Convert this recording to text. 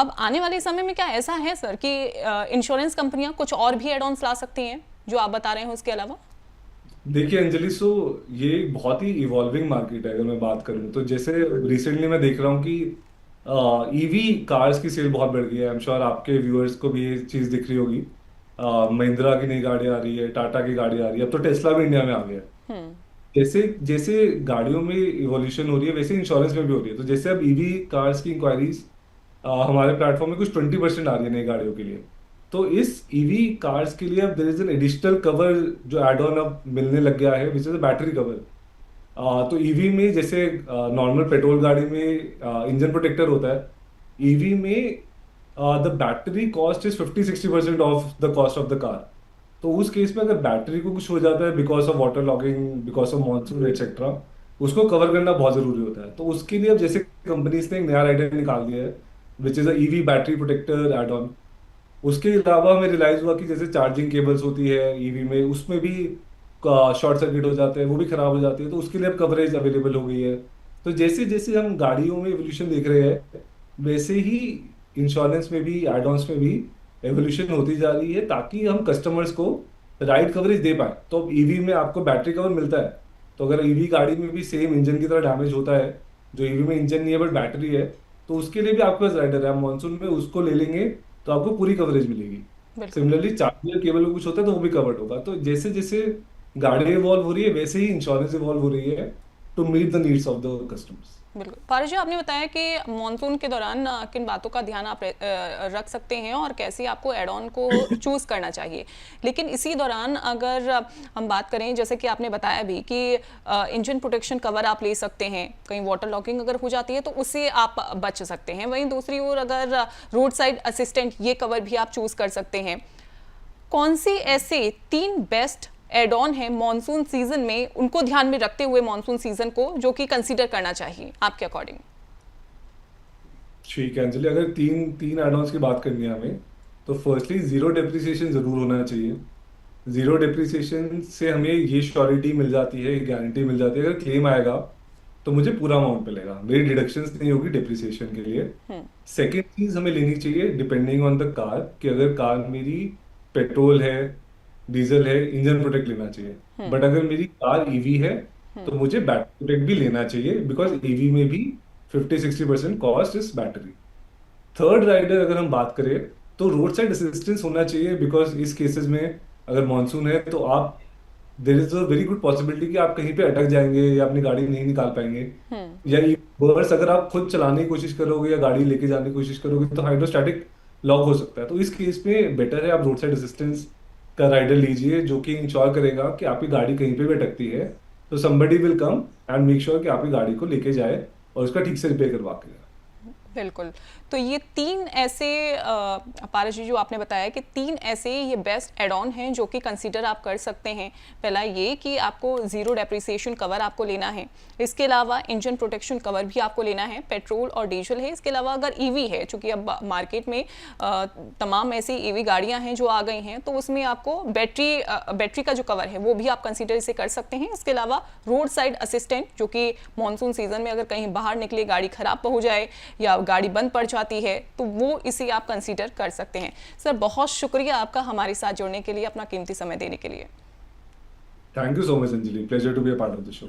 अब आने वाले समय में क्या ऐसा है सर कि इंश्योरेंस कंपनियां कुछ और भी एड ऑन्स ला सकती हैं जो आप बता रहे हैं उसके अलावा? देखिए अंजलि, ये एक बहुत ही इवॉल्विंग मार्केट है। अगर मैं बात करूं तो जैसे रिसेंटली मैं देख रहा हूं कि ईवी कार्स की सेल बहुत बढ़ गई है। आई एम श्योर आपके व्यूअर्स को भी ये चीज़ दिख रही होगी। महिंद्रा की नई गाड़ी आ रही है, टाटा की गाड़ी आ रही है, अब तो टेस्ला भी इंडिया में आ गया है। हम्म। जैसे जैसे गाड़ियों में इवोल्यूशन हो रही है, वैसे इंश्योरेंस में भी हो रही है। तो जैसे अब ईवी कार्स की इंक्वायरीज हमारे प्लेटफॉर्म में कुछ 20% आ रही है नई गाड़ियों के लिए। तो इस ईवी कार्स के लिए अब there is an additional cover जो एड ऑन अब मिलने लग गया है, which is a battery cover. तो ईवी में जैसे नॉर्मल पेट्रोल गाड़ी में इंजन प्रोटेक्टर होता है, ईवी में the battery cost is 50-60% of the cost of the car. तो उस केस में अगर बैटरी को कुछ हो जाता है because of water logging, because of monsoon etcetera, उसको कवर करना बहुत जरूरी होता है। तो उसके लिए अब जैसे कंपनीज ने एक नया आइडिया निकाल दिया है, which is a EV battery protector add on. उसके अलावा हमें रियलाइज हुआ कि जैसे चार्जिंग केबल्स होती है ईवी में, उसमें भी शॉर्ट सर्किट हो जाते हैं, वो भी खराब हो जाती है। तो उसके लिए अब कवरेज अवेलेबल हो गई है। तो जैसे जैसे हम गाड़ियों में एवोल्यूशन देख रहे हैं, वैसे ही इंश्योरेंस में भी, एड ऑन्स में भी एवोल्यूशन होती जा रही है, ताकि हम कस्टमर्स को राइट कवरेज दे पाए। तो अब ईवी में आपको बैटरी कवर मिलता है। तो अगर ईवी गाड़ी में भी सेम इंजन की तरह डैमेज होता है, जो ईवी में इंजन नहीं है बट बैटरी है, तो उसके लिए भी आपके पास राइडर है। आप मानसून में उसको ले लेंगे तो आपको पूरी कवरेज मिलेगी। बिल्कुल। सिमिलरली चार्जर केबल में कुछ होता है तो वो भी कवर्ड होगा। तो जैसे जैसे गाड़ी इवॉल्व हो रही है, वैसे ही इंश्योरेंस इवॉल्व हो रही है to meet the needs of the customers. बिल्कुल पारस जी, आपने बताया कि मॉनसून के दौरान किन बातों का ध्यान आप रख सकते हैं और कैसे आपको एड ऑन को चूज़ करना चाहिए। लेकिन इसी दौरान अगर हम बात करें, जैसे कि आपने बताया भी कि इंजन प्रोटेक्शन कवर आप ले सकते हैं, कहीं वाटर लॉकिंग अगर हो जाती है तो उससे आप बच सकते हैं। वहीं दूसरी ओर अगर रोड साइड असिस्टेंट, ये कवर भी आप चूज़ कर सकते हैं। कौन सी ऐसे 3 बेस्ट एड ऑन है मॉनसून सीजन में, उनको ध्यान में रखते हुए मॉनसून सीजन को, जो कि कंसीडर करना चाहिए आपके अकॉर्डिंग? ठीक है अंजलि, अगर तीन तीन एड ऑन्स की बात करनी है हमें, तो फर्स्टली जीरो डेप्रिसिएशन जरूर होना चाहिए। जीरो डेप्रिसिएशन से हमें ये श्योरिटी मिल जाती है, गारंटी मिल जाती है, अगर क्लेम आएगा तो मुझे पूरा अमाउंट मिलेगा, मेरी डिडक्शंस नहीं होगी डेप्रिसिएशन के लिए। हम्म। सेकेंड चीज हमें लेनी चाहिए डिपेंडिंग ऑन द कार, कि अगर कार मेरी पेट्रोल है, डीजल है, इंजन प्रोटेक्ट लेना चाहिए। हम्म। बट अगर मेरी कार ईवी है हम्म। तो मुझे बैटरी प्रोटेक्ट भी लेना चाहिए, बिकॉज ईवी में भी 50-60% cost is battery. Third rider अगर हम बात करें, तो रोड साइड असिस्टेंस होना चाहिए, बिकॉज इस केसेस में अगर मानसून है तो आप, there is a very good possibility कि आप कहीं पे अटक जाएंगे या अपनी गाड़ी नहीं निकाल पाएंगे। हम्म। या वर्स, अगर आप खुद चलाने की कोशिश करोगे या गाड़ी लेके जाने की कोशिश करोगे तो हाइड्रोस्टैटिक लॉक हो सकता है। तो इस केस में बेटर है आप रोड साइड असिस्टेंस का राइडर लीजिए, जो कि इंश्योर करेगा कि आपकी गाड़ी कहीं पे भी अटकती है तो somebody will come and make sure कि आपकी गाड़ी को लेके जाए और उसका ठीक से रिपेयर करवा के जाए। बिल्कुल। तो ये 3 ऐसे पारस जी, जो आपने बताया कि 3 ऐसे ये बेस्ट एड ऑन हैं जो कि कंसीडर आप कर सकते हैं। पहला ये कि आपको ज़ीरो डेप्रिसिएशन कवर आपको लेना है। इसके अलावा इंजन प्रोटेक्शन कवर भी आपको लेना है, पेट्रोल और डीजल है। इसके अलावा अगर ईवी है, चूँकि अब मार्केट में तमाम ऐसी ईवी गाड़ियाँ हैं जो आ गई हैं, तो उसमें आपको बैटरी का जो कवर है वो भी आप कंसीडर इसे कर सकते हैं। इसके अलावा रोड साइड असिस्टेंट, जो कि मानसून सीजन में अगर कहीं बाहर निकले, गाड़ी खराब हो जाए या गाड़ी बंद पड़ जाती है, तो वो इसे आप कंसीडर कर सकते हैं। सर, बहुत शुक्रिया आपका हमारे साथ जुड़ने के लिए, अपना कीमती समय देने के लिए। Thank you so much Anjali, pleasure to be a part of the show.